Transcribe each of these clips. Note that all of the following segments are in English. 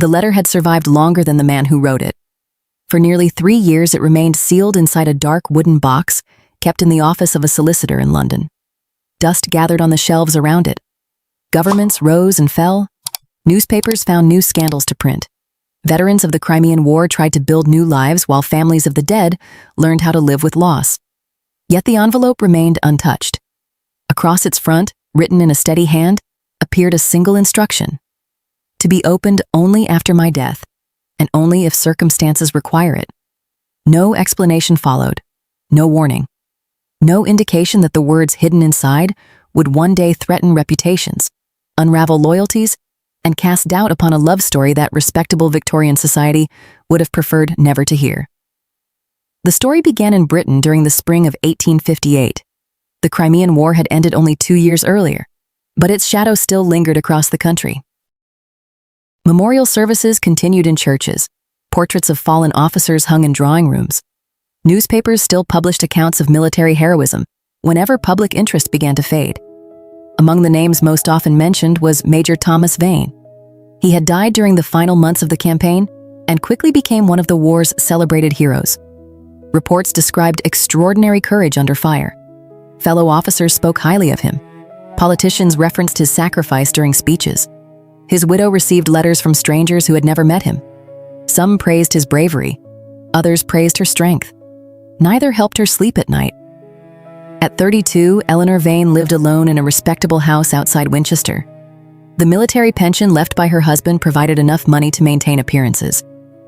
The letter had survived longer than the man who wrote it. For nearly 3 years, it remained sealed inside a dark wooden box kept in the office of a solicitor in London. Dust gathered on the shelves around it. Governments rose and fell. Newspapers found new scandals to print. Veterans of the Crimean War tried to build new lives while families of the dead learned how to live with loss. Yet the envelope remained untouched. Across its front, written in a steady hand, appeared a single instruction: to be opened only after my death, and only if circumstances require it. No explanation followed, no warning, no indication that the words hidden inside would one day threaten reputations, unravel loyalties, and cast doubt upon a love story that respectable Victorian society would have preferred never to hear. The story began in Britain during the spring of 1858. The Crimean War had ended only 2 years earlier, but its shadow still lingered across the country. Memorial services continued in churches. Portraits of fallen officers hung in drawing rooms. Newspapers still published accounts of military heroism whenever public interest began to fade. Among the names most often mentioned was Major Thomas Vane. He had died during the final months of the campaign and quickly became one of the war's celebrated heroes. Reports described extraordinary courage under fire. Fellow officers spoke highly of him. Politicians referenced his sacrifice during speeches. His widow received letters from strangers who had never met him. Some praised his bravery, others praised her strength. Neither helped her sleep at night. At 32, Eleanor Vane lived alone in a respectable house outside Winchester. The military pension left by her husband provided enough money to maintain appearances,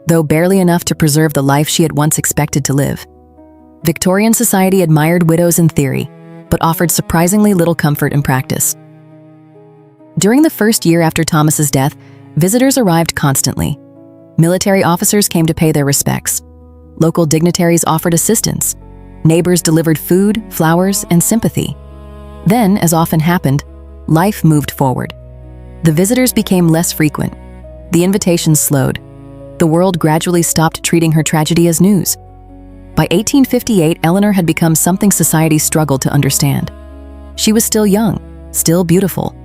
though barely enough to preserve the life she had once expected to live. Victorian society admired widows in theory, but offered surprisingly little comfort in practice. During the first year after Thomas's death, visitors arrived constantly. Military officers came to pay their respects. Local dignitaries offered assistance. Neighbors delivered food, flowers, and sympathy. Then, as often happened, life moved forward. The visitors became less frequent. The invitations slowed. The world gradually stopped treating her tragedy as news. By 1858, Eleanor had become something society struggled to understand. She was still young, still beautiful,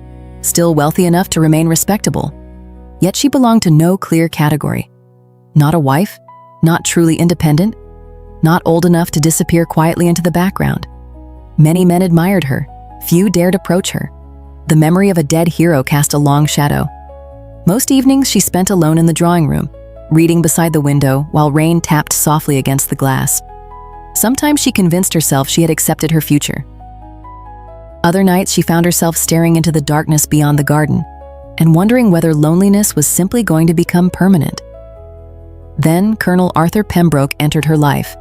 still wealthy enough to remain respectable. Yet she belonged to no clear category. Not a wife, not truly independent, not old enough to disappear quietly into the background. Many men admired her, few dared approach her. The memory of a dead hero cast a long shadow. Most evenings she spent alone in the drawing room, reading beside the window while rain tapped softly against the glass. Sometimes she convinced herself she had accepted her future. Other nights she found herself staring into the darkness beyond the garden and wondering whether loneliness was simply going to become permanent. Then Colonel Arthur Pembroke entered her life.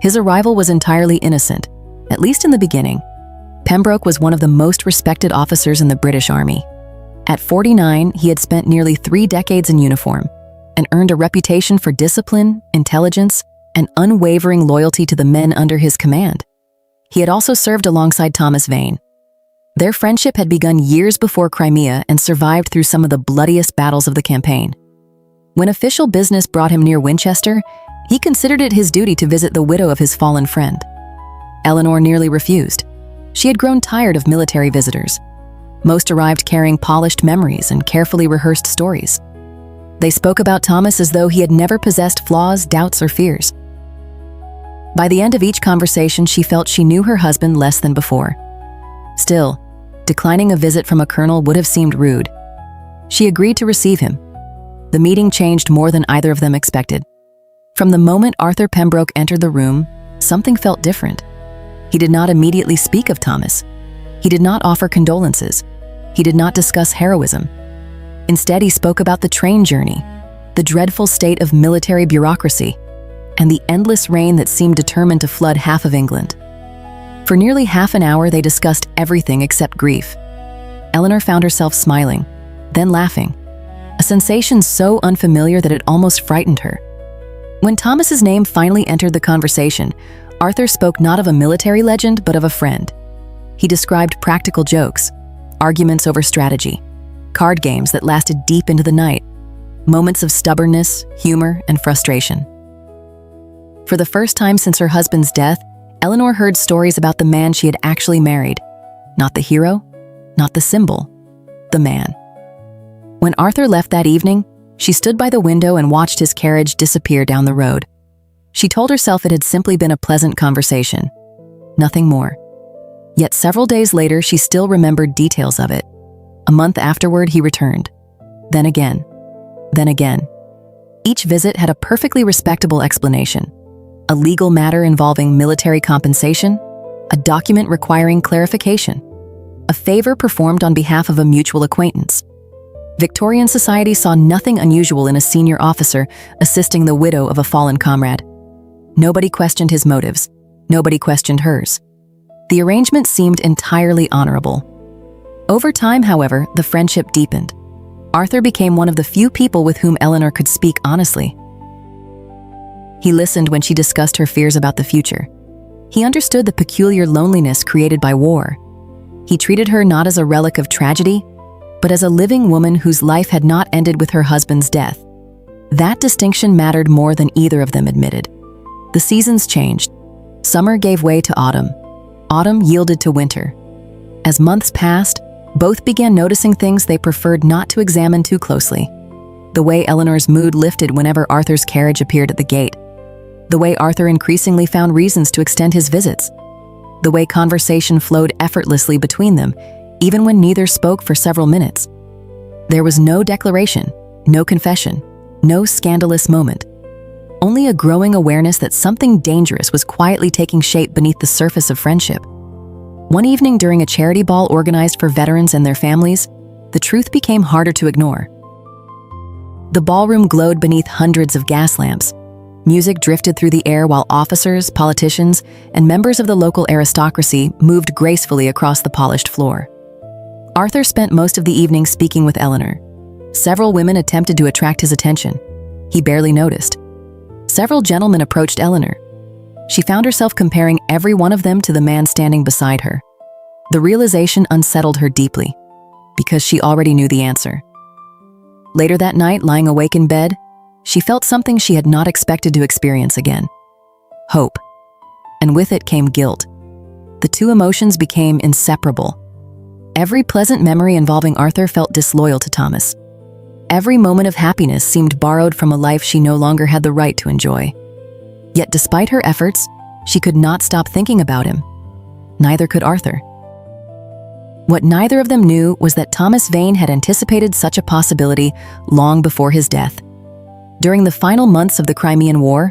His arrival was entirely innocent, at least in the beginning. Pembroke was one of the most respected officers in the British Army. At 49, he had spent nearly 3 decades in uniform and earned a reputation for discipline, intelligence, and unwavering loyalty to the men under his command. He had also served alongside Thomas Vane. Their friendship had begun years before Crimea and survived through some of the bloodiest battles of the campaign. When official business brought him near Winchester, he considered it his duty to visit the widow of his fallen friend. Eleanor nearly refused. She had grown tired of military visitors. Most arrived carrying polished memories and carefully rehearsed stories. They spoke about Thomas as though he had never possessed flaws, doubts, or fears. By the end of each conversation, she felt she knew her husband less than before. Still, declining a visit from a colonel would have seemed rude. She agreed to receive him. The meeting changed more than either of them expected. From the moment Arthur Pembroke entered the room, something felt different. He did not immediately speak of Thomas. He did not offer condolences. He did not discuss heroism. Instead, he spoke about the train journey, the dreadful state of military bureaucracy, and the endless rain that seemed determined to flood half of England. For nearly half an hour, they discussed everything except grief. Eleanor found herself smiling, then laughing, a sensation so unfamiliar that it almost frightened her. When Thomas's name finally entered the conversation, Arthur spoke not of a military legend, but of a friend. He described practical jokes, arguments over strategy, card games that lasted deep into the night, moments of stubbornness, humor, and frustration. For the first time since her husband's death, Eleanor heard stories about the man she had actually married. Not the hero, not the symbol, the man. When Arthur left that evening, She stood by the window and watched his carriage disappear down the road. She told herself it had simply been a pleasant conversation. Nothing more. Yet several days later, she still remembered details of it. A month afterward, he returned. Then again. Then again. Each visit had a perfectly respectable explanation. A legal matter involving military compensation, a document requiring clarification, a favor performed on behalf of a mutual acquaintance. Victorian society saw nothing unusual in a senior officer assisting the widow of a fallen comrade. Nobody questioned his motives. Nobody questioned hers. The arrangement seemed entirely honorable. Over time, however, the friendship deepened. Arthur became one of the few people with whom Eleanor could speak honestly. He listened when she discussed her fears about the future. He understood the peculiar loneliness created by war. He treated her not as a relic of tragedy, but as a living woman whose life had not ended with her husband's death. That distinction mattered more than either of them admitted. The seasons changed. Summer gave way to autumn. Autumn yielded to winter. As months passed, both began noticing things they preferred not to examine too closely. The way Eleanor's mood lifted whenever Arthur's carriage appeared at the gate. The way Arthur increasingly found reasons to extend his visits. The way conversation flowed effortlessly between them, even when neither spoke for several minutes. There was no declaration, no confession, no scandalous moment. Only a growing awareness that something dangerous was quietly taking shape beneath the surface of friendship. One evening during a charity ball organized for veterans and their families, the truth became harder to ignore. The ballroom glowed beneath hundreds of gas lamps. Music drifted through the air while officers, politicians, and members of the local aristocracy moved gracefully across the polished floor. Arthur spent most of the evening speaking with Eleanor. Several women attempted to attract his attention. He barely noticed. Several gentlemen approached Eleanor. She found herself comparing every one of them to the man standing beside her. The realization unsettled her deeply, because she already knew the answer. Later that night, lying awake in bed, she felt something she had not expected to experience again. Hope. And with it came guilt. The two emotions became inseparable. Every pleasant memory involving Arthur felt disloyal to Thomas. Every moment of happiness seemed borrowed from a life she no longer had the right to enjoy. Yet despite her efforts, she could not stop thinking about him. Neither could Arthur. What neither of them knew was that Thomas Vane had anticipated such a possibility long before his death. During the final months of the Crimean War,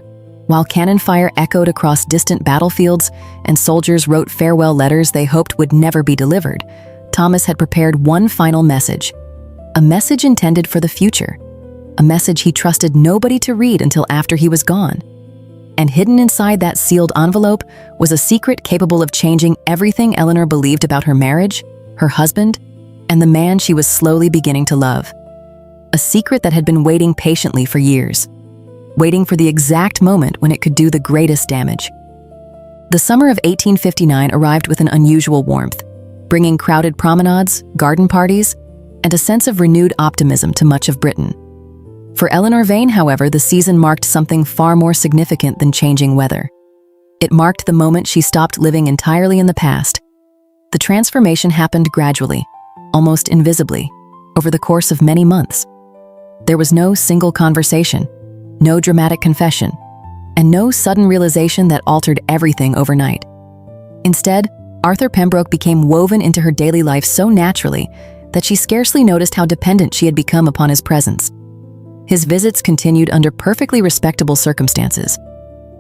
while cannon fire echoed across distant battlefields and soldiers wrote farewell letters they hoped would never be delivered, Thomas had prepared one final message. A message intended for the future. A message he trusted nobody to read until after he was gone. And hidden inside that sealed envelope was a secret capable of changing everything Eleanor believed about her marriage, her husband, and the man she was slowly beginning to love. A secret that had been waiting patiently for years, waiting for the exact moment when it could do the greatest damage. The summer of 1859 arrived with an unusual warmth, bringing crowded promenades, garden parties, and a sense of renewed optimism to much of Britain. For Eleanor Vane, however, the season marked something far more significant than changing weather. It marked the moment she stopped living entirely in the past. The transformation happened gradually, almost invisibly, over the course of many months. There was no single conversation, no dramatic confession, and no sudden realization that altered everything overnight. Instead, Arthur Pembroke became woven into her daily life so naturally that she scarcely noticed how dependent she had become upon his presence. His visits continued under perfectly respectable circumstances.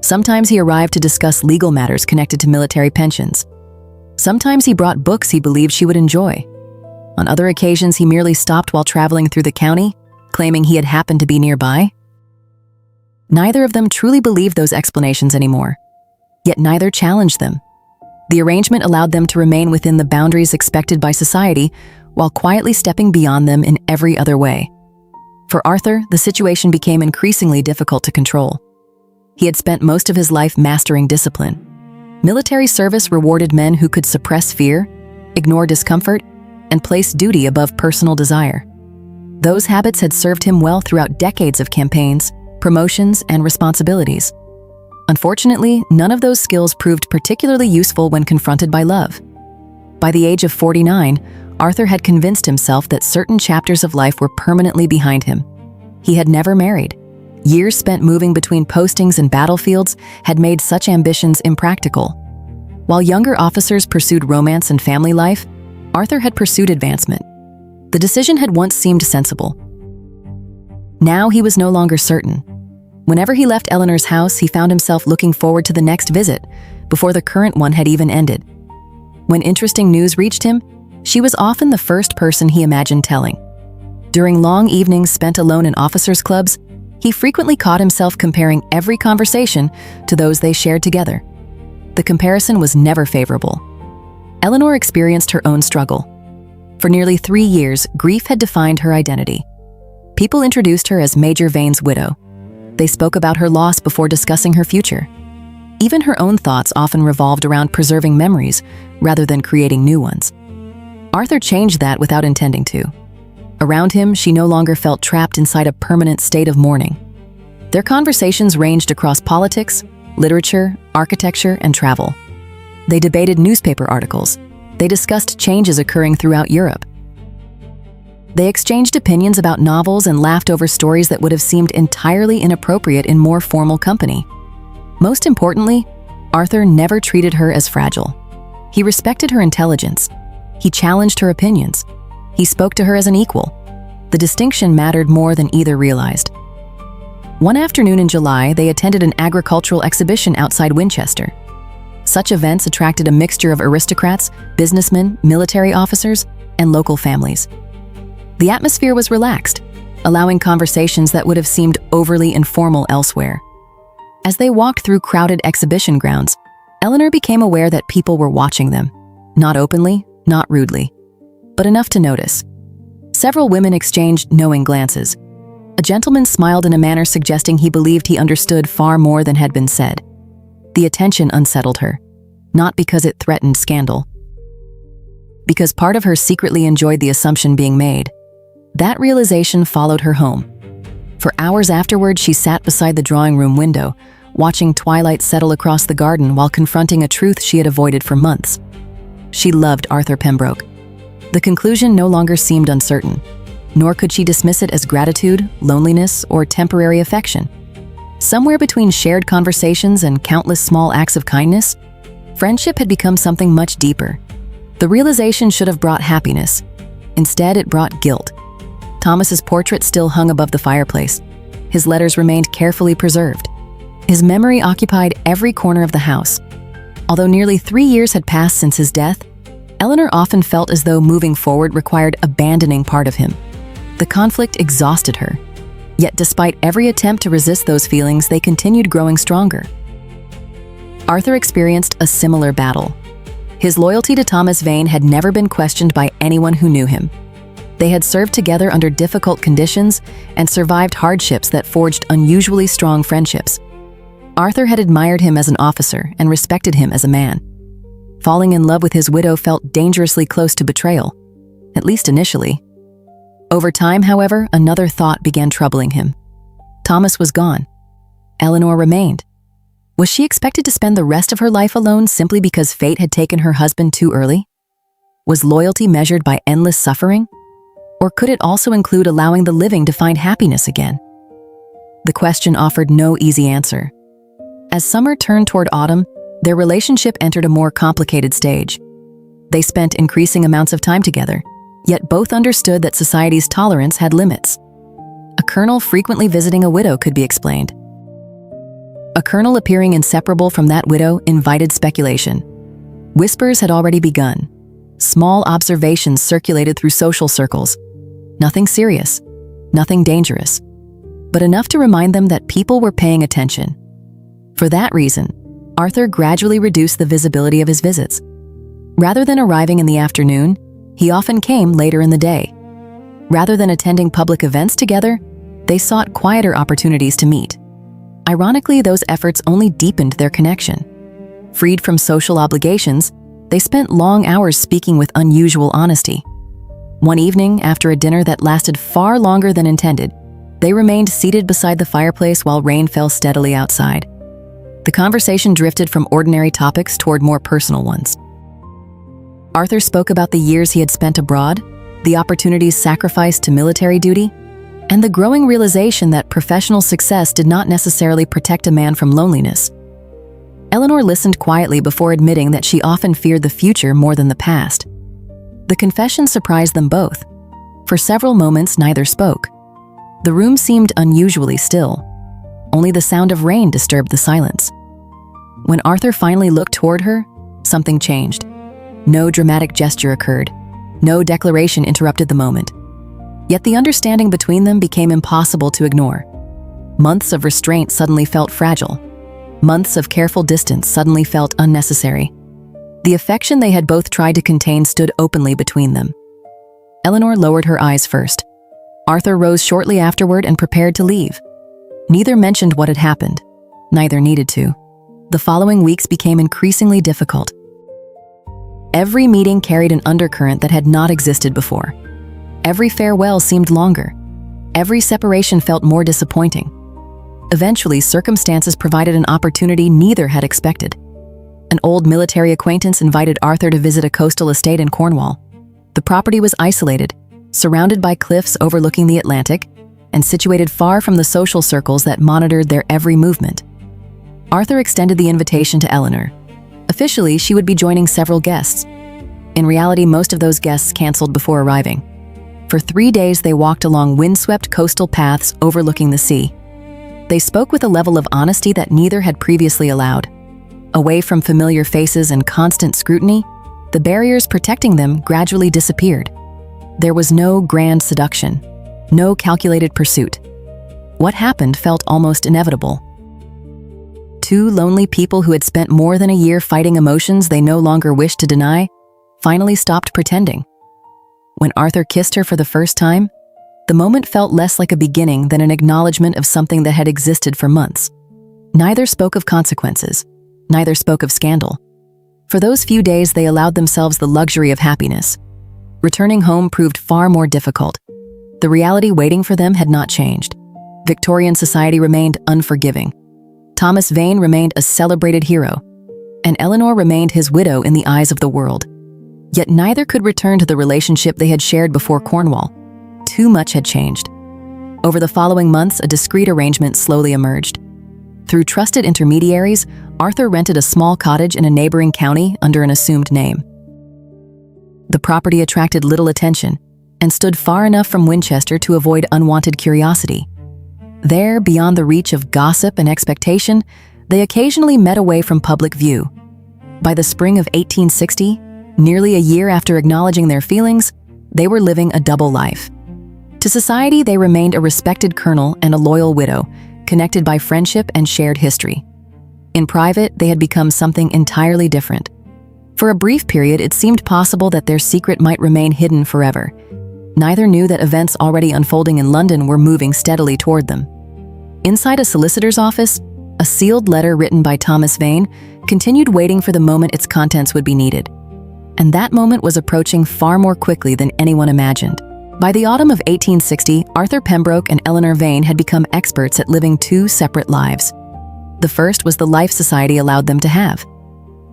Sometimes he arrived to discuss legal matters connected to military pensions. Sometimes he brought books he believed she would enjoy. On other occasions, he merely stopped while traveling through the county, claiming he had happened to be nearby. Neither of them truly believed those explanations anymore, yet neither challenged them. The arrangement allowed them to remain within the boundaries expected by society while quietly stepping beyond them in every other way. For Arthur, the situation became increasingly difficult to control. He had spent most of his life mastering discipline. Military service rewarded men who could suppress fear, ignore discomfort, and place duty above personal desire. Those habits had served him well throughout decades of campaigns, promotions, and responsibilities. Unfortunately, none of those skills proved particularly useful when confronted by love. By the age of 49, Arthur had convinced himself that certain chapters of life were permanently behind him. He had never married. Years spent moving between postings and battlefields had made such ambitions impractical. While younger officers pursued romance and family life, Arthur had pursued advancement. The decision had once seemed sensible. Now he was no longer certain. Whenever he left Eleanor's house, he found himself looking forward to the next visit, before the current one had even ended. When interesting news reached him, she was often the first person he imagined telling. During long evenings spent alone in officers' clubs, he frequently caught himself comparing every conversation to those they shared together. The comparison was never favorable. Eleanor experienced her own struggle. For nearly 3 years, grief had defined her identity. People introduced her as Major Vane's widow. They spoke about her loss before discussing her future. Even her own thoughts often revolved around preserving memories rather than creating new ones. Arthur changed that without intending to. Around him, she no longer felt trapped inside a permanent state of mourning. Their conversations ranged across politics, literature, architecture, and travel. They debated newspaper articles. They discussed changes occurring throughout Europe. They exchanged opinions about novels and laughed over stories that would have seemed entirely inappropriate in more formal company. Most importantly, Arthur never treated her as fragile. He respected her intelligence. He challenged her opinions. He spoke to her as an equal. The distinction mattered more than either realized. One afternoon in July, they attended an agricultural exhibition outside Winchester. Such events attracted a mixture of aristocrats, businessmen, military officers, and local families. The atmosphere was relaxed, allowing conversations that would have seemed overly informal elsewhere. As they walked through crowded exhibition grounds, Eleanor became aware that people were watching them. Not openly, not rudely, but enough to notice. Several women exchanged knowing glances. A gentleman smiled in a manner suggesting he believed he understood far more than had been said. The attention unsettled her, not because it threatened scandal, because part of her secretly enjoyed the assumption being made. That realization followed her home. For hours afterward, she sat beside the drawing room window, watching twilight settle across the garden while confronting a truth she had avoided for months. She loved Arthur Pembroke. The conclusion no longer seemed uncertain, nor could she dismiss it as gratitude, loneliness, or temporary affection. Somewhere between shared conversations and countless small acts of kindness, friendship had become something much deeper. The realization should have brought happiness. Instead, it brought guilt. Thomas's portrait still hung above the fireplace. His letters remained carefully preserved. His memory occupied every corner of the house. Although nearly 3 years had passed since his death, Eleanor often felt as though moving forward required abandoning part of him. The conflict exhausted her. Yet despite every attempt to resist those feelings, they continued growing stronger. Arthur experienced a similar battle. His loyalty to Thomas Vane had never been questioned by anyone who knew him. They had served together under difficult conditions and survived hardships that forged unusually strong friendships. Arthur had admired him as an officer and respected him as a man. Falling in love with his widow felt dangerously close to betrayal, at least initially. Over time, however, another thought began troubling him. Thomas was gone. Eleanor remained. Was she expected to spend the rest of her life alone simply because fate had taken her husband too early? Was loyalty measured by endless suffering? Or could it also include allowing the living to find happiness again? The question offered no easy answer. As summer turned toward autumn, their relationship entered a more complicated stage. They spent increasing amounts of time together, yet both understood that society's tolerance had limits. A colonel frequently visiting a widow could be explained. A colonel appearing inseparable from that widow invited speculation. Whispers had already begun. Small observations circulated through social circles. Nothing serious, nothing dangerous, but enough to remind them that people were paying attention. For that reason, Arthur gradually reduced the visibility of his visits. Rather than arriving in the afternoon, he often came later in the day. Rather than attending public events together, they sought quieter opportunities to meet. Ironically, those efforts only deepened their connection. Freed from social obligations, they spent long hours speaking with unusual honesty. One evening, after a dinner that lasted far longer than intended, they remained seated beside the fireplace while rain fell steadily outside. The conversation drifted from ordinary topics toward more personal ones. Arthur spoke about the years he had spent abroad, the opportunities sacrificed to military duty, and the growing realization that professional success did not necessarily protect a man from loneliness. Eleanor listened quietly before admitting that she often feared the future more than the past. The confession surprised them both. For several moments, neither spoke. The room seemed unusually still. Only the sound of rain disturbed the silence. When Arthur finally looked toward her, something changed. No dramatic gesture occurred. No declaration interrupted the moment. Yet the understanding between them became impossible to ignore. Months of restraint suddenly felt fragile. Months of careful distance suddenly felt unnecessary. The affection they had both tried to contain stood openly between them. Eleanor lowered her eyes first. Arthur rose shortly afterward and prepared to leave. Neither mentioned what had happened. Neither needed to. The following weeks became increasingly difficult. Every meeting carried an undercurrent that had not existed before. Every farewell seemed longer. Every separation felt more disappointing. Eventually, circumstances provided an opportunity neither had expected. An old military acquaintance invited Arthur to visit a coastal estate in Cornwall. The property was isolated, surrounded by cliffs overlooking the Atlantic, and situated far from the social circles that monitored their every movement. Arthur extended the invitation to Eleanor. Officially, she would be joining several guests. In reality, most of those guests canceled before arriving. For 3 days, they walked along windswept coastal paths overlooking the sea. They spoke with a level of honesty that neither had previously allowed. Away from familiar faces and constant scrutiny, the barriers protecting them gradually disappeared. There was no grand seduction, no calculated pursuit. What happened felt almost inevitable. Two lonely people who had spent more than a year fighting emotions they no longer wished to deny finally stopped pretending. When Arthur kissed her for the first time, the moment felt less like a beginning than an acknowledgement of something that had existed for months. Neither spoke of consequences. Neither spoke of scandal. For those few days, they allowed themselves the luxury of happiness. Returning home proved far more difficult. The reality waiting for them had not changed. Victorian society remained unforgiving. Thomas Vane remained a celebrated hero, and Eleanor remained his widow in the eyes of the world. Yet neither could return to the relationship they had shared before Cornwall. Too much had changed. Over the following months, a discreet arrangement slowly emerged. Through trusted intermediaries, Arthur rented a small cottage in a neighboring county under an assumed name. The property attracted little attention and stood far enough from Winchester to avoid unwanted curiosity. There, beyond the reach of gossip and expectation, they occasionally met away from public view. By the spring of 1860, nearly a year after acknowledging their feelings, they were living a double life. To society, they remained a respected colonel and a loyal widow, connected by friendship and shared history. In private, they had become something entirely different. For a brief period, it seemed possible that their secret might remain hidden forever. Neither knew that events already unfolding in London were moving steadily toward them. Inside a solicitor's office, a sealed letter written by Thomas Vane continued waiting for the moment its contents would be needed. And that moment was approaching far more quickly than anyone imagined. By the autumn of 1860, Arthur Pembroke and Eleanor Vane had become experts at living two separate lives. The first was the life society allowed them to have.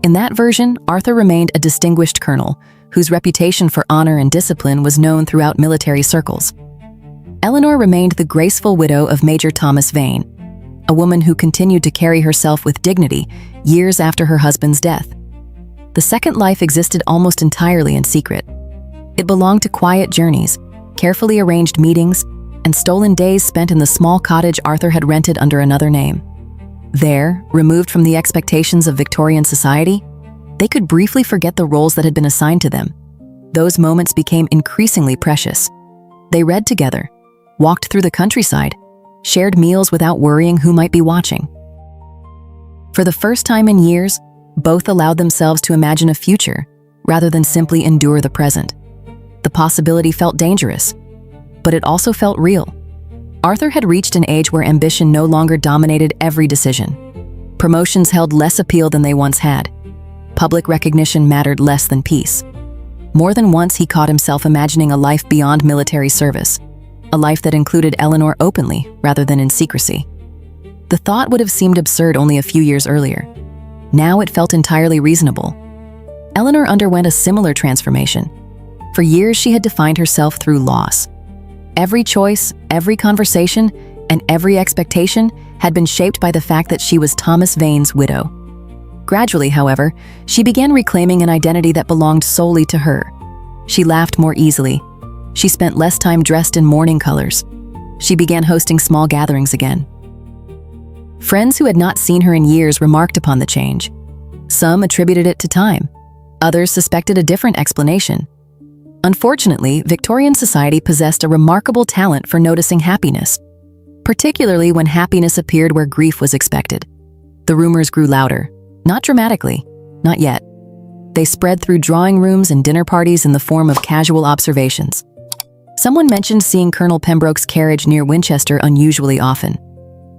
In that version, Arthur remained a distinguished colonel, whose reputation for honor and discipline was known throughout military circles. Eleanor remained the graceful widow of Major Thomas Vane, a woman who continued to carry herself with dignity years after her husband's death. The second life existed almost entirely in secret. It belonged to quiet journeys, carefully arranged meetings, and stolen days spent in the small cottage Arthur had rented under another name. There, removed from the expectations of Victorian society, they could briefly forget the roles that had been assigned to them. Those moments became increasingly precious. They read together, walked through the countryside, shared meals without worrying who might be watching. For the first time in years, both allowed themselves to imagine a future rather than simply endure the present. The possibility felt dangerous, but it also felt real. Arthur had reached an age where ambition no longer dominated every decision. Promotions held less appeal than they once had. Public recognition mattered less than peace. More than once, he caught himself imagining a life beyond military service, a life that included Eleanor openly rather than in secrecy. The thought would have seemed absurd only a few years earlier. Now it felt entirely reasonable. Eleanor underwent a similar transformation. For years, she had defined herself through loss. Every choice, every conversation, and every expectation had been shaped by the fact that she was Thomas Vane's widow. Gradually, however, she began reclaiming an identity that belonged solely to her. She laughed more easily. She spent less time dressed in mourning colors. She began hosting small gatherings again. Friends who had not seen her in years remarked upon the change. Some attributed it to time. Others suspected a different explanation. Unfortunately, Victorian society possessed a remarkable talent for noticing happiness, particularly when happiness appeared where grief was expected. The rumors grew louder, not dramatically, not yet. They spread through drawing rooms and dinner parties in the form of casual observations. Someone mentioned seeing Colonel Pembroke's carriage near Winchester unusually often.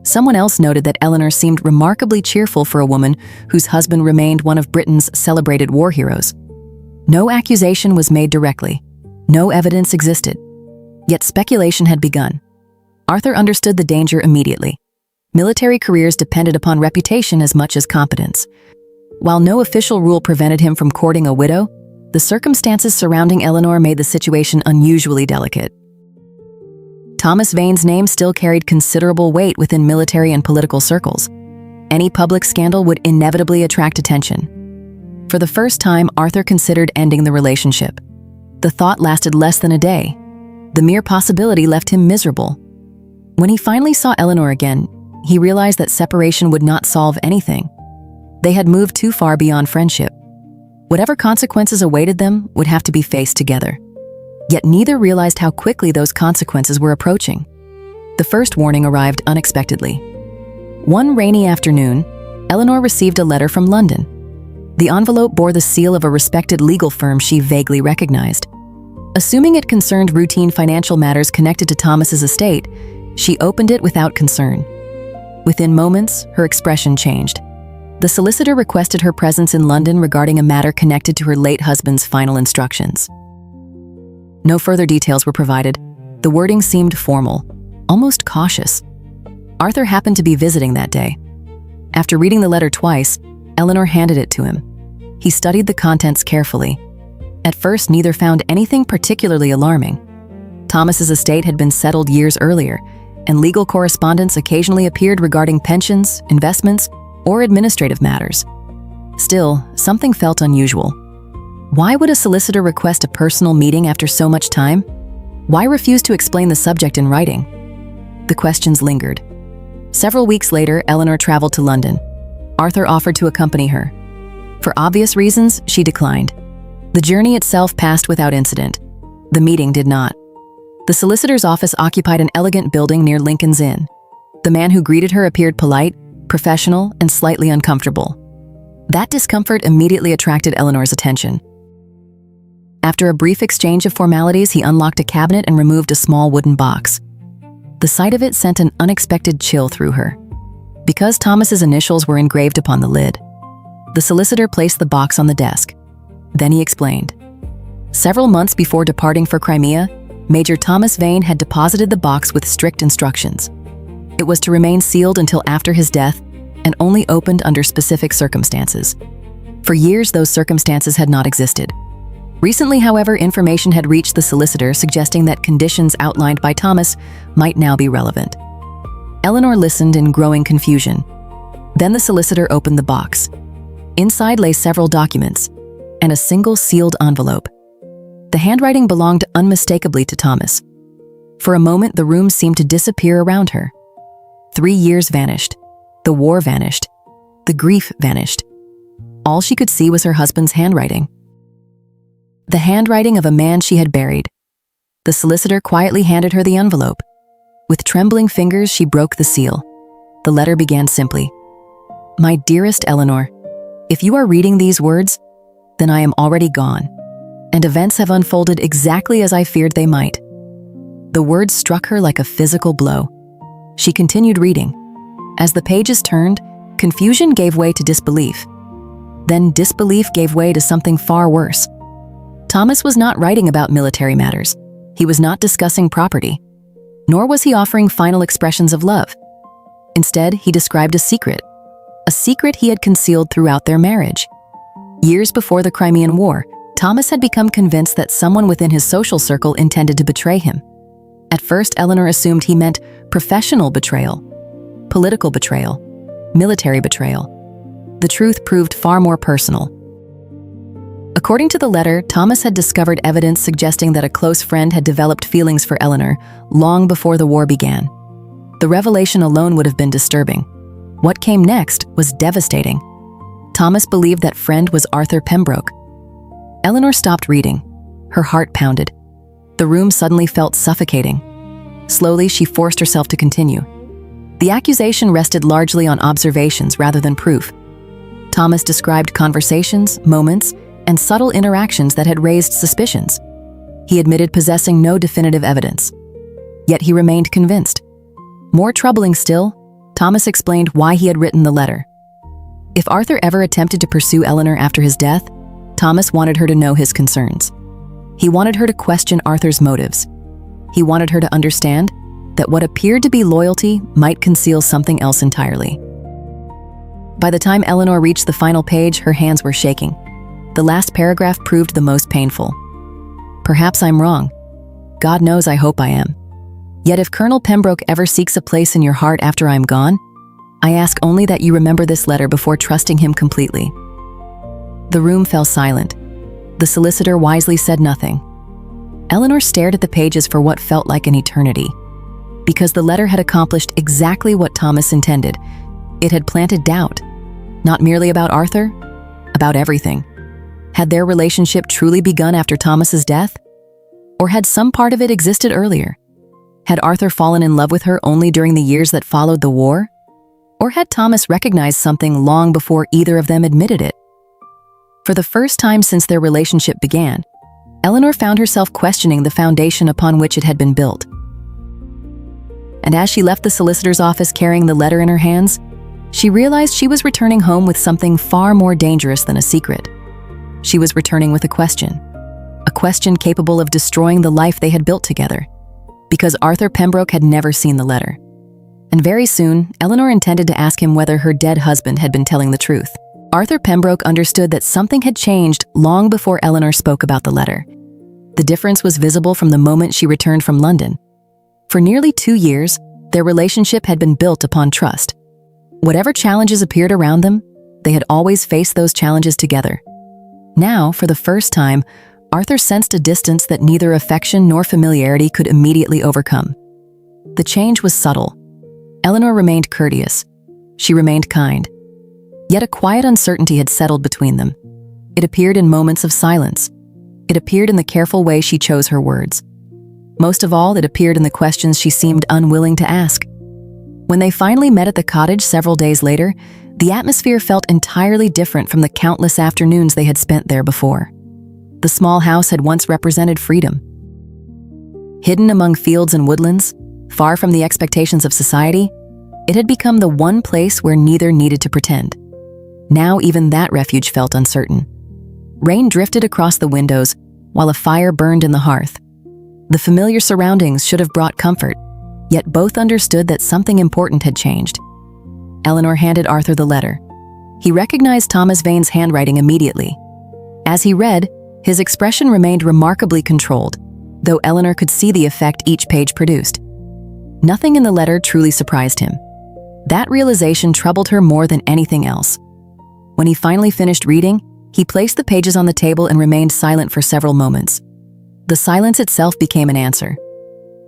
Someone else noted that Eleanor seemed remarkably cheerful for a woman whose husband remained one of Britain's celebrated war heroes. No accusation was made directly. No evidence existed. Yet speculation had begun. Arthur understood the danger immediately. Military careers depended upon reputation as much as competence. While no official rule prevented him from courting a widow, the circumstances surrounding Eleanor made the situation unusually delicate. Thomas Vane's name still carried considerable weight within military and political circles. Any public scandal would inevitably attract attention. For the first time, Arthur considered ending the relationship. The thought lasted less than a day. The mere possibility left him miserable. When he finally saw Eleanor again, he realized that separation would not solve anything. They had moved too far beyond friendship. Whatever consequences awaited them would have to be faced together. Yet neither realized how quickly those consequences were approaching. The first warning arrived unexpectedly. One rainy afternoon, Eleanor received a letter from London. The envelope bore the seal of a respected legal firm she vaguely recognized. Assuming it concerned routine financial matters connected to Thomas's estate, she opened it without concern. Within moments, her expression changed. The solicitor requested her presence in London regarding a matter connected to her late husband's final instructions. No further details were provided. The wording seemed formal, almost cautious. Arthur happened to be visiting that day. After reading the letter twice, Eleanor handed it to him. He studied the contents carefully. At first, neither found anything particularly alarming. Thomas's estate had been settled years earlier, and legal correspondence occasionally appeared regarding pensions, investments, or administrative matters. Still, something felt unusual. Why would a solicitor request a personal meeting after so much time? Why refuse to explain the subject in writing? The questions lingered. Several weeks later, Eleanor traveled to London. Arthur offered to accompany her. For obvious reasons, she declined. The journey itself passed without incident. The meeting did not. The solicitor's office occupied an elegant building near Lincoln's Inn. The man who greeted her appeared polite, professional, and slightly uncomfortable. That discomfort immediately attracted Eleanor's attention. After a brief exchange of formalities, he unlocked a cabinet and removed a small wooden box. The sight of it sent an unexpected chill through her. Because Thomas's initials were engraved upon the lid, the solicitor placed the box on the desk. Then he explained. Several months before departing for Crimea, Major Thomas Vane had deposited the box with strict instructions. It was to remain sealed until after his death and only opened under specific circumstances. For years, those circumstances had not existed. Recently, however, information had reached the solicitor suggesting that conditions outlined by Thomas might now be relevant. Eleanor listened in growing confusion. Then the solicitor opened the box. Inside lay several documents and a single sealed envelope. The handwriting belonged unmistakably to Thomas. For a moment, the room seemed to disappear around her. 3 years vanished. The war vanished. The grief vanished. All she could see was her husband's handwriting. The handwriting of a man she had buried. The solicitor quietly handed her the envelope. With trembling fingers, she broke the seal. The letter began simply, "My dearest Eleanor, if you are reading these words, then I am already gone, and events have unfolded exactly as I feared they might." The words struck her like a physical blow. She continued reading. As the pages turned, confusion gave way to disbelief. Then disbelief gave way to something far worse. Thomas was not writing about military matters. He was not discussing property. Nor was he offering final expressions of love. Instead, he described a secret he had concealed throughout their marriage. Years before the Crimean War, Thomas had become convinced that someone within his social circle intended to betray him. At first, Eleanor assumed he meant professional betrayal, political betrayal, military betrayal. The truth proved far more personal. According to the letter, Thomas had discovered evidence suggesting that a close friend had developed feelings for Eleanor long before the war began. The revelation alone would have been disturbing. What came next was devastating. Thomas believed that friend was Arthur Pembroke. Eleanor stopped reading. Her heart pounded. The room suddenly felt suffocating. Slowly, she forced herself to continue. The accusation rested largely on observations rather than proof. Thomas described conversations, moments, and subtle interactions that had raised suspicions. He admitted possessing no definitive evidence. Yet he remained convinced. More troubling still, Thomas explained why he had written the letter. If Arthur ever attempted to pursue Eleanor after his death, Thomas wanted her to know his concerns. He wanted her to question Arthur's motives. He wanted her to understand that what appeared to be loyalty might conceal something else entirely. By the time Eleanor reached the final page, her hands were shaking. The last paragraph proved the most painful. Perhaps I'm wrong. God knows I hope I am. Yet if Colonel Pembroke ever seeks a place in your heart after I'm gone, I ask only that you remember this letter before trusting him completely. The room fell silent. The solicitor wisely said nothing. Eleanor stared at the pages for what felt like an eternity. Because the letter had accomplished exactly what Thomas intended. It had planted doubt. Not merely about Arthur, about everything. Had their relationship truly begun after Thomas's death? Or had some part of it existed earlier? Had Arthur fallen in love with her only during the years that followed the war? Or had Thomas recognized something long before either of them admitted it? For the first time since their relationship began, Eleanor found herself questioning the foundation upon which it had been built. And as she left the solicitor's office carrying the letter in her hands, she realized she was returning home with something far more dangerous than a secret. She was returning with a question capable of destroying the life they had built together, because Arthur Pembroke had never seen the letter. And very soon, Eleanor intended to ask him whether her dead husband had been telling the truth. Arthur Pembroke understood that something had changed long before Eleanor spoke about the letter. The difference was visible from the moment she returned from London. For nearly 2 years, their relationship had been built upon trust. Whatever challenges appeared around them, they had always faced those challenges together. Now, for the first time, Arthur sensed a distance that neither affection nor familiarity could immediately overcome. The change was subtle. Eleanor remained courteous. She remained kind. Yet a quiet uncertainty had settled between them. It appeared in moments of silence. It appeared in the careful way she chose her words. Most of all, it appeared in the questions she seemed unwilling to ask. When they finally met at the cottage several days later, the atmosphere felt entirely different from the countless afternoons they had spent there before. The small house had once represented freedom. Hidden among fields and woodlands, far from the expectations of society, it had become the one place where neither needed to pretend. Now even that refuge felt uncertain. Rain drifted across the windows while a fire burned in the hearth. The familiar surroundings should have brought comfort, yet both understood that something important had changed. Eleanor handed Arthur the letter. He recognized Thomas Vane's handwriting immediately. As he read, his expression remained remarkably controlled, though Eleanor could see the effect each page produced. Nothing in the letter truly surprised him. That realization troubled her more than anything else. When he finally finished reading, he placed the pages on the table and remained silent for several moments. The silence itself became an answer.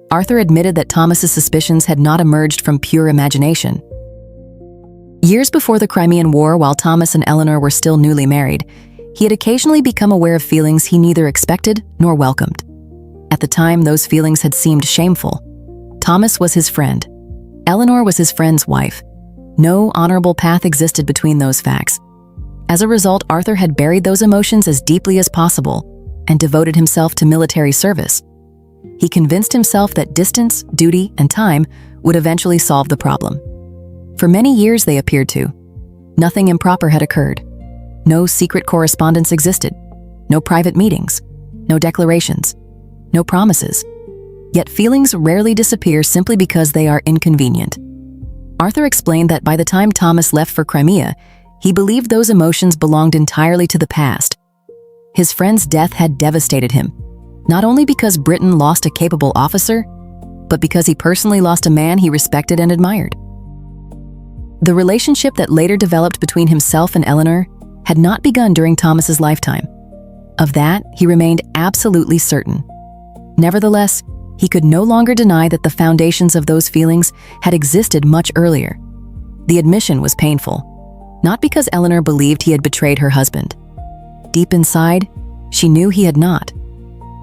Arthur admitted that Thomas's suspicions had not emerged from pure imagination. Years before the Crimean War, while Thomas and Eleanor were still newly married, he had occasionally become aware of feelings he neither expected nor welcomed. At the time, those feelings had seemed shameful. Thomas was his friend. Eleanor was his friend's wife. No honorable path existed between those facts. As a result, Arthur had buried those emotions as deeply as possible and devoted himself to military service. He convinced himself that distance, duty, and time would eventually solve the problem. For many years they appeared to. Nothing improper had occurred. No secret correspondence existed. No private meetings. No declarations. No promises. Yet feelings rarely disappear simply because they are inconvenient. Arthur explained that by the time Thomas left for Crimea, he believed those emotions belonged entirely to the past. His friend's death had devastated him, not only because Britain lost a capable officer, but because he personally lost a man he respected and admired. The relationship that later developed between himself and Eleanor had not begun during Thomas's lifetime. Of that, he remained absolutely certain. Nevertheless, he could no longer deny that the foundations of those feelings had existed much earlier. The admission was painful, not because Eleanor believed he had betrayed her husband. Deep inside, she knew he had not.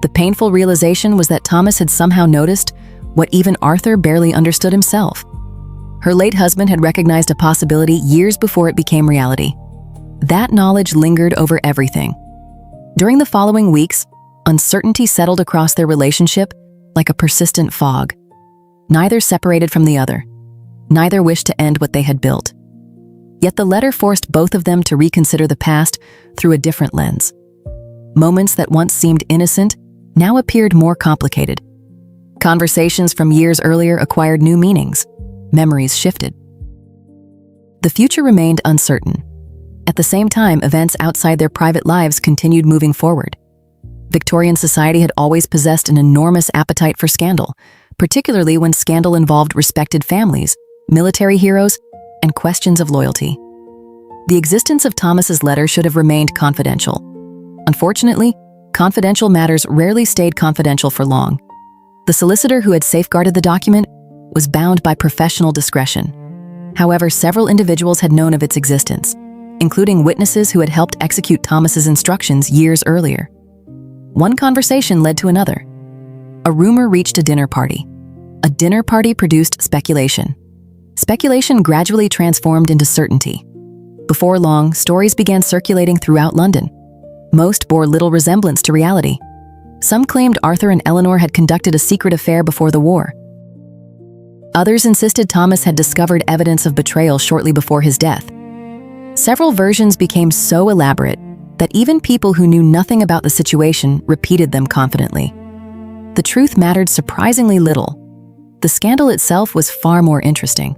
The painful realization was that Thomas had somehow noticed what even Arthur barely understood himself. Her late husband had recognized a possibility years before it became reality. That knowledge lingered over everything. During the following weeks, uncertainty settled across their relationship like a persistent fog. Neither separated from the other. Neither wished to end what they had built. Yet the letter forced both of them to reconsider the past through a different lens. Moments that once seemed innocent now appeared more complicated. Conversations from years earlier acquired new meanings. Memories shifted. The future remained uncertain. At the same time, events outside their private lives continued moving forward. Victorian society had always possessed an enormous appetite for scandal, particularly when scandal involved respected families, military heroes, and questions of loyalty. The existence of Thomas's letter should have remained confidential. Unfortunately, confidential matters rarely stayed confidential for long. The solicitor who had safeguarded the document was bound by professional discretion. However, several individuals had known of its existence, including witnesses who had helped execute Thomas's instructions years earlier. One conversation led to another. A rumor reached a dinner party. A dinner party produced speculation. Speculation gradually transformed into certainty. Before long, stories began circulating throughout London. Most bore little resemblance to reality. Some claimed Arthur and Eleanor had conducted a secret affair before the war. Others insisted Thomas had discovered evidence of betrayal shortly before his death. Several versions became so elaborate that even people who knew nothing about the situation repeated them confidently. The truth mattered surprisingly little. The scandal itself was far more interesting.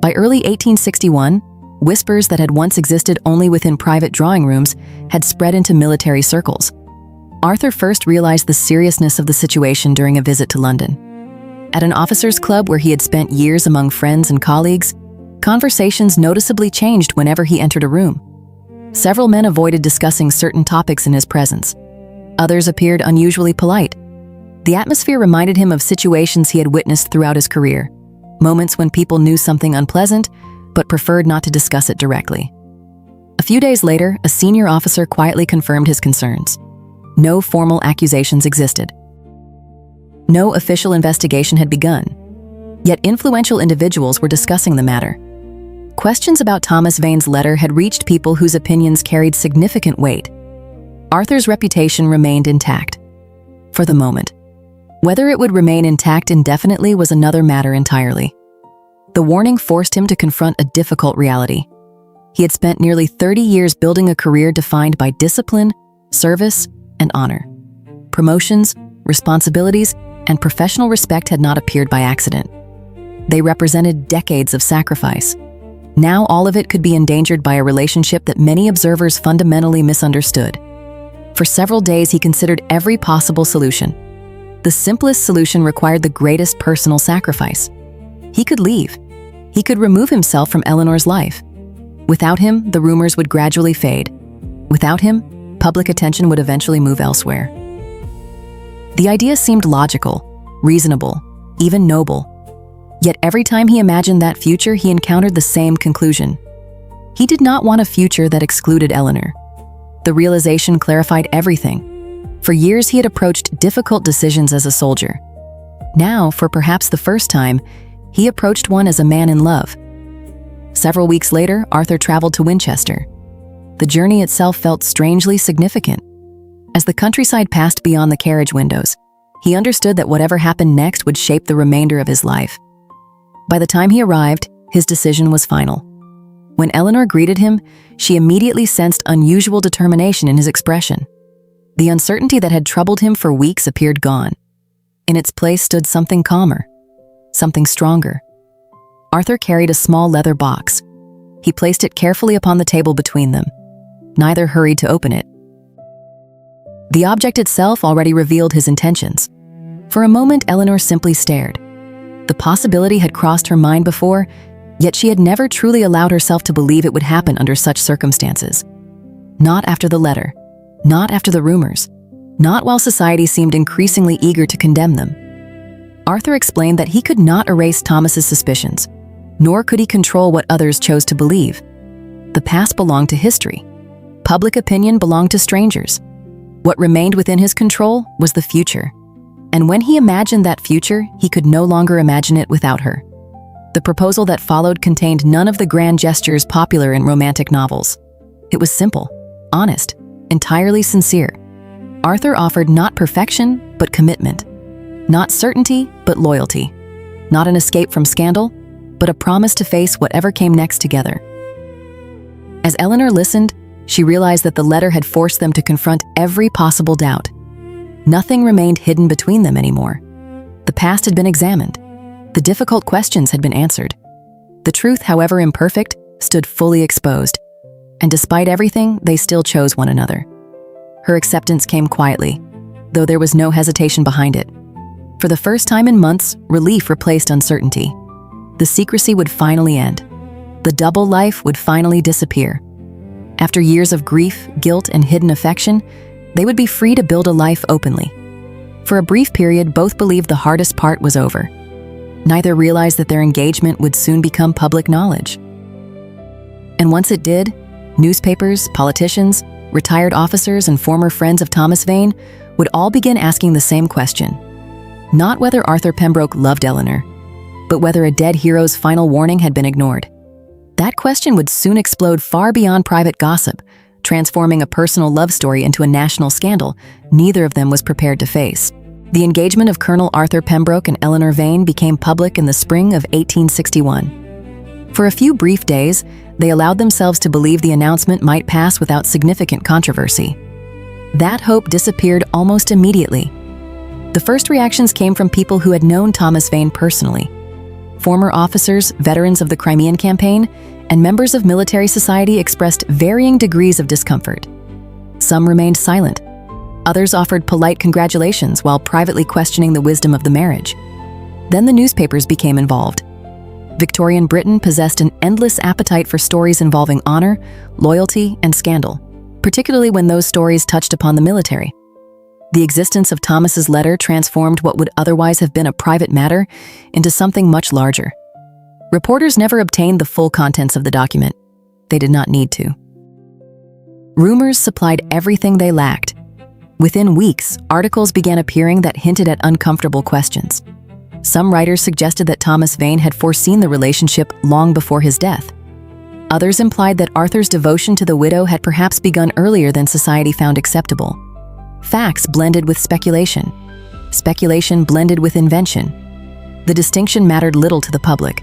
By early 1861, whispers that had once existed only within private drawing rooms had spread into military circles. Arthur first realized the seriousness of the situation during a visit to London. At an officers' club where he had spent years among friends and colleagues, conversations noticeably changed whenever he entered a room. Several men avoided discussing certain topics in his presence. Others appeared unusually polite. The atmosphere reminded him of situations he had witnessed throughout his career, moments when people knew something unpleasant but preferred not to discuss it directly. A few days later, a senior officer quietly confirmed his concerns. No formal accusations existed. No official investigation had begun. Yet influential individuals were discussing the matter. Questions about Thomas Vane's letter had reached people whose opinions carried significant weight. Arthur's reputation remained intact. For the moment. Whether it would remain intact indefinitely was another matter entirely. The warning forced him to confront a difficult reality. He had spent nearly 30 years building a career defined by discipline, service, and honor. Promotions, responsibilities, and professional respect had not appeared by accident. They represented decades of sacrifice. Now all of it could be endangered by a relationship that many observers fundamentally misunderstood. For several days he considered every possible solution. The simplest solution required the greatest personal sacrifice. He could leave. He could remove himself from Eleanor's life. Without him, the rumors would gradually fade. Without him, public attention would eventually move elsewhere. The idea seemed logical, reasonable, even noble. Yet every time he imagined that future, he encountered the same conclusion. He did not want a future that excluded Eleanor. The realization clarified everything. For years, he had approached difficult decisions as a soldier. Now, for perhaps the first time, he approached one as a man in love. Several weeks later, Arthur traveled to Winchester. The journey itself felt strangely significant. As the countryside passed beyond the carriage windows, he understood that whatever happened next would shape the remainder of his life. By the time he arrived, his decision was final. When Eleanor greeted him, she immediately sensed unusual determination in his expression. The uncertainty that had troubled him for weeks appeared gone. In its place stood something calmer, something stronger. Arthur carried a small leather box. He placed it carefully upon the table between them. Neither hurried to open it. The object itself already revealed his intentions. For a moment, Eleanor simply stared. The possibility had crossed her mind before, yet she had never truly allowed herself to believe it would happen under such circumstances. Not after the letter, not after the rumors, not while society seemed increasingly eager to condemn them. Arthur explained that he could not erase Thomas's suspicions, nor could he control what others chose to believe. The past belonged to history. Public opinion belonged to strangers. What remained within his control was the future. And when he imagined that future, he could no longer imagine it without her. The proposal that followed contained none of the grand gestures popular in romantic novels. It was simple, honest, entirely sincere. Arthur offered not perfection, but commitment. Not certainty, but loyalty. Not an escape from scandal, but a promise to face whatever came next together. As Eleanor listened, she realized that the letter had forced them to confront every possible doubt. Nothing remained hidden between them anymore. The past had been examined. The difficult questions had been answered. The truth, however imperfect, stood fully exposed. And despite everything, they still chose one another. Her acceptance came quietly, though there was no hesitation behind it. For the first time in months, relief replaced uncertainty. The secrecy would finally end. The double life would finally disappear. After years of grief, guilt, and hidden affection, they would be free to build a life openly. For a brief period, both believed the hardest part was over. Neither realized that their engagement would soon become public knowledge. And once it did, newspapers, politicians, retired officers, and former friends of Thomas Vane would all begin asking the same question. Not whether Arthur Pembroke loved Eleanor, but whether a dead hero's final warning had been ignored. That question would soon explode far beyond private gossip, transforming a personal love story into a national scandal neither of them was prepared to face. The engagement of Colonel Arthur Pembroke and Eleanor Vane became public in the spring of 1861. For a few brief days, they allowed themselves to believe the announcement might pass without significant controversy. That hope disappeared almost immediately. The first reactions came from people who had known Thomas Vane personally. Former officers, veterans of the Crimean Campaign, and members of military society expressed varying degrees of discomfort. Some remained silent. Others offered polite congratulations while privately questioning the wisdom of the marriage. Then the newspapers became involved. Victorian Britain possessed an endless appetite for stories involving honor, loyalty, and scandal, particularly when those stories touched upon the military. The existence of Thomas's letter transformed what would otherwise have been a private matter into something much larger. Reporters never obtained the full contents of the document. They did not need to. Rumors supplied everything they lacked. Within weeks, articles began appearing that hinted at uncomfortable questions. Some writers suggested that Thomas Vane had foreseen the relationship long before his death. Others implied that Arthur's devotion to the widow had perhaps begun earlier than society found acceptable. Facts blended with speculation. Speculation blended with invention. The distinction mattered little to the public.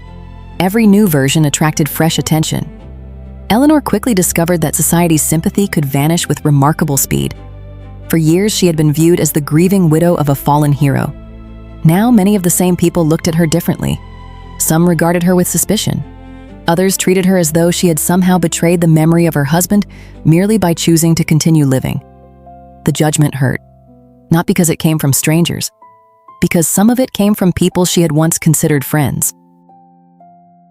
Every new version attracted fresh attention. Eleanor quickly discovered that society's sympathy could vanish with remarkable speed. For years, she had been viewed as the grieving widow of a fallen hero. Now, many of the same people looked at her differently. Some regarded her with suspicion. Others treated her as though she had somehow betrayed the memory of her husband merely by choosing to continue living. The judgment hurt, not because it came from strangers, because some of it came from people she had once considered friends.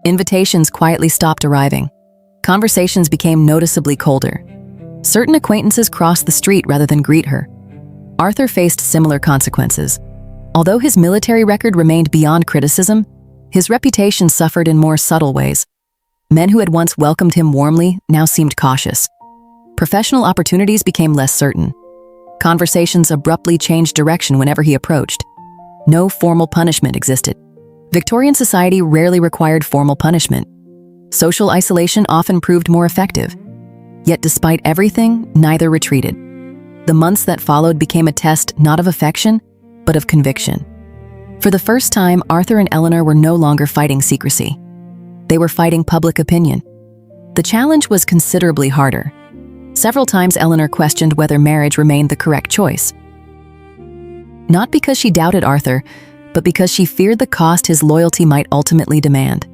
Invitations quietly stopped arriving. Conversations became noticeably colder. Certain acquaintances crossed the street rather than greet her. Arthur faced similar consequences. Although his military record remained beyond criticism, his reputation suffered in more subtle ways. Men who had once welcomed him warmly now seemed cautious. Professional opportunities became less certain. Conversations abruptly changed direction whenever he approached. No formal punishment existed. Victorian society rarely required formal punishment. Social isolation often proved more effective. Yet despite everything, neither retreated. The months that followed became a test not of affection, but of conviction. For the first time, Arthur and Eleanor were no longer fighting secrecy. They were fighting public opinion. The challenge was considerably harder. Several times Eleanor questioned whether marriage remained the correct choice. Not because she doubted Arthur, but because she feared the cost his loyalty might ultimately demand.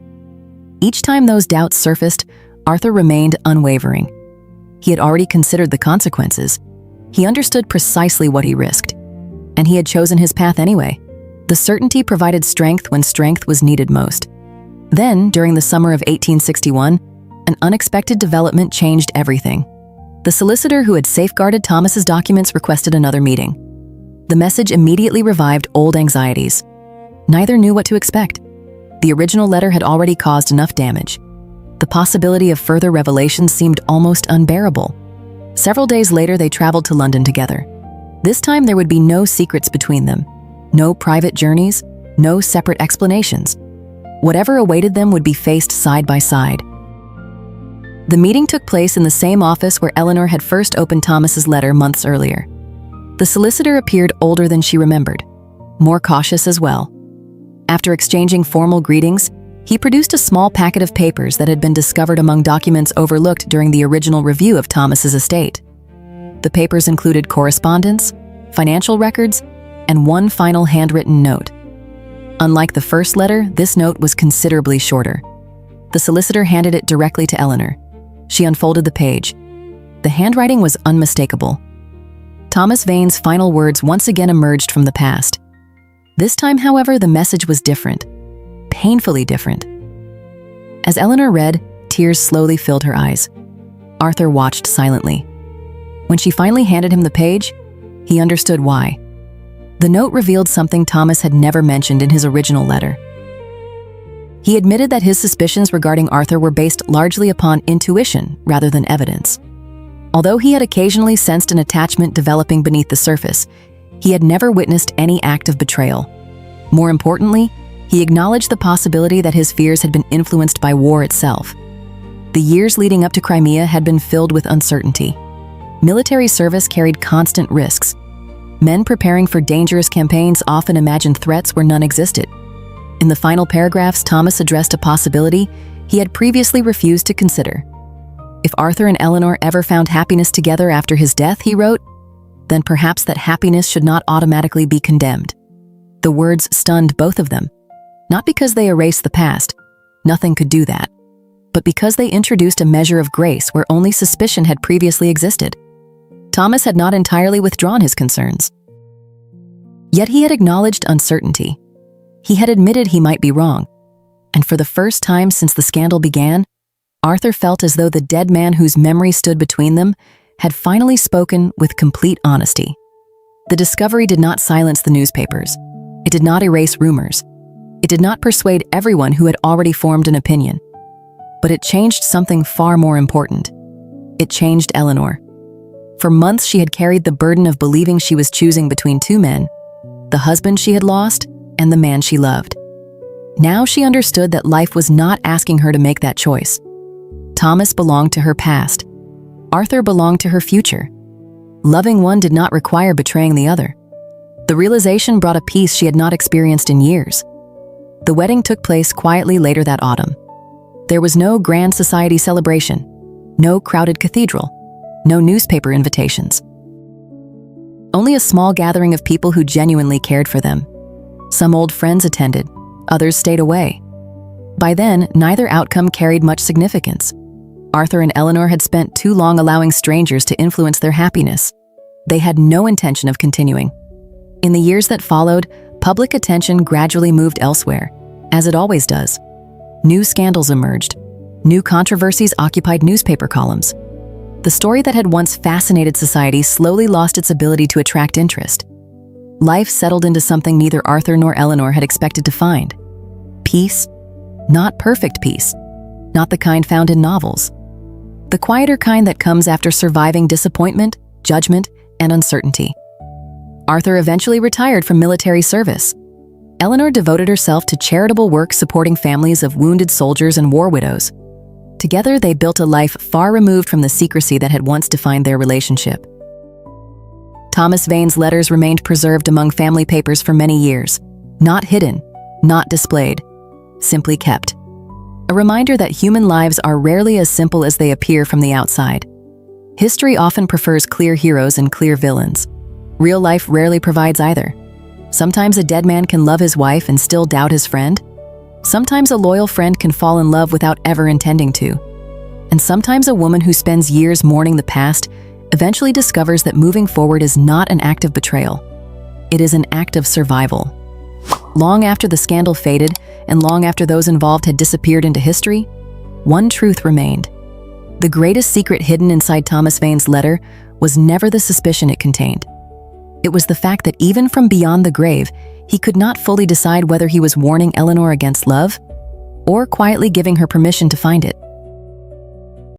Each time those doubts surfaced, Arthur remained unwavering. He had already considered the consequences. He understood precisely what he risked. And he had chosen his path anyway, The certainty provided strength when strength was needed most. Then, during the summer of 1861, an unexpected development changed everything. The solicitor who had safeguarded Thomas's documents requested another meeting. The message immediately revived old anxieties. Neither knew what to expect. The original letter had already caused enough damage. The possibility of further revelations seemed almost unbearable. Several days later, they traveled to London together. This time, there would be no secrets between them. No private journeys, no separate explanations. Whatever awaited them would be faced side by side. The meeting took place in the same office where Eleanor had first opened Thomas's letter months earlier. The solicitor appeared older than she remembered, more cautious as well. After exchanging formal greetings, he produced a small packet of papers that had been discovered among documents overlooked during the original review of Thomas's estate. The papers included correspondence, financial records, and one final handwritten note. Unlike the first letter, this note was considerably shorter. The solicitor handed it directly to Eleanor. She unfolded the page. The handwriting was unmistakable. Thomas Vane's final words once again emerged from the past. This time, however, the message was different. Painfully different. As Eleanor read, tears slowly filled her eyes. Arthur watched silently. When she finally handed him the page, he understood why. The note revealed something Thomas had never mentioned in his original letter. He admitted that his suspicions regarding Arthur were based largely upon intuition rather than evidence. Although he had occasionally sensed an attachment developing beneath the surface, he had never witnessed any act of betrayal. More importantly, he acknowledged the possibility that his fears had been influenced by war itself. The years leading up to Crimea had been filled with uncertainty. Military service carried constant risks. Men preparing for dangerous campaigns often imagined threats where none existed. In the final paragraphs, Thomas addressed a possibility he had previously refused to consider. If Arthur and Eleanor ever found happiness together after his death, he wrote, then perhaps that happiness should not automatically be condemned. The words stunned both of them, not because they erased the past, nothing could do that, but because they introduced a measure of grace where only suspicion had previously existed. Thomas had not entirely withdrawn his concerns. Yet he had acknowledged uncertainty. He had admitted he might be wrong, and for the first time since the scandal began, Arthur felt as though the dead man whose memory stood between them had finally spoken with complete honesty. The discovery did not silence the newspapers. It did not erase rumors. It did not persuade everyone who had already formed an opinion. But it changed something far more important. It changed Eleanor. For months she had carried the burden of believing she was choosing between two men, the husband she had lost and the man she loved. Now she understood that life was not asking her to make that choice. Thomas belonged to her past. Arthur belonged to her future. Loving one did not require betraying the other. The realization brought a peace she had not experienced in years. The wedding took place quietly later that autumn. There was no grand society celebration, no crowded cathedral, no newspaper invitations. Only a small gathering of people who genuinely cared for them. Some old friends attended, others stayed away. By then, neither outcome carried much significance. Arthur and Eleanor had spent too long allowing strangers to influence their happiness. They had no intention of continuing. In the years that followed, public attention gradually moved elsewhere, as it always does. New scandals emerged. New controversies occupied newspaper columns. The story that had once fascinated society slowly lost its ability to attract interest. Life settled into something neither Arthur nor Eleanor had expected to find. Peace, not perfect peace, not the kind found in novels. The quieter kind that comes after surviving disappointment, judgment, and uncertainty. Arthur eventually retired from military service. Eleanor devoted herself to charitable work supporting families of wounded soldiers and war widows. Together, they built a life far removed from the secrecy that had once defined their relationship. Thomas Vane's letters remained preserved among family papers for many years, not hidden, not displayed, simply kept. A reminder that human lives are rarely as simple as they appear from the outside. History often prefers clear heroes and clear villains. Real life rarely provides either. Sometimes a dead man can love his wife and still doubt his friend. Sometimes a loyal friend can fall in love without ever intending to. And sometimes a woman who spends years mourning the past eventually discovers that moving forward is not an act of betrayal. It is an act of survival. Long after the scandal faded, and long after those involved had disappeared into history, one truth remained. The greatest secret hidden inside Thomas Vane's letter was never the suspicion it contained. It was the fact that even from beyond the grave, he could not fully decide whether he was warning Eleanor against love or quietly giving her permission to find it.